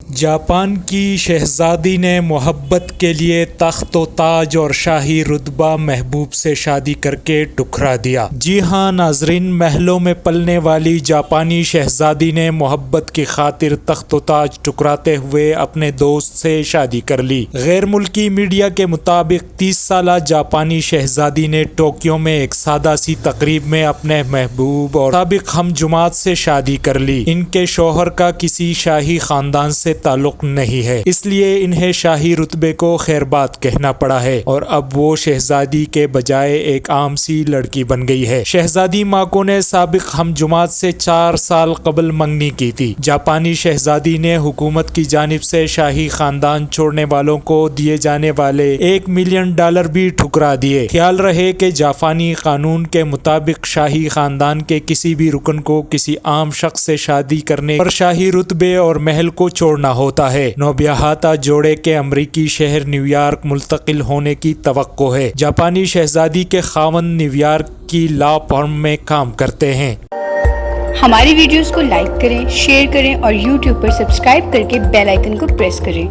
Japan کی شہزادی نے محبت کے لیے تخت و تاج اور شاہی رتبہ محبوب سے شادی کر کے ٹھکرا دیا۔ جی ہاں ناظرین، محلوں میں پلنے والی جاپانی شہزادی نے محبت کی خاطر تخت و تاج ٹھکراتے ہوئے اپنے دوست سے شادی کر لی۔ غیر ملکی میڈیا کے مطابق 30 سالہ جاپانی شہزادی نے ٹوکیو میں ایک سادہ سی تقریب میں اپنے محبوب اور سابق ہم جماعت سے شادی کر لی۔ ان کے شوہر کا کسی شاہی خاندان سے تعلق نہیں ہے، اس لیے انہیں شاہی رتبے کو خیر بات کہنا پڑا ہے اور اب وہ شہزادی کے بجائے ایک عام سی لڑکی بن گئی ہے۔ شہزادی ماکو نے سابق ہم جماعت سے 4 سال قبل منگنی کی تھی۔ جاپانی شہزادی نے حکومت کی جانب سے شاہی خاندان چھوڑنے والوں کو دیے جانے والے $1 ملین بھی ٹھکرا دیے۔ خیال رہے کہ جاپانی قانون کے مطابق شاہی خاندان کے کسی بھی رکن کو کسی عام شخص سے شادی کرنے پر شاہی رتبے اور محل کو چھوڑنا ہوتا ہے۔ نوبیاہتا جوڑے کے امریکی شہر نیو یارک منتقل ہونے کی توقع ہے۔ جاپانی شہزادی کے خاوند نیو یارک کی لا فرم میں کام کرتے ہیں۔ ہماری ویڈیوز کو لائک کریں، شیئر کریں اور یوٹیوب پر سبسکرائب کر کے بیل آئیکن کو پریس کریں۔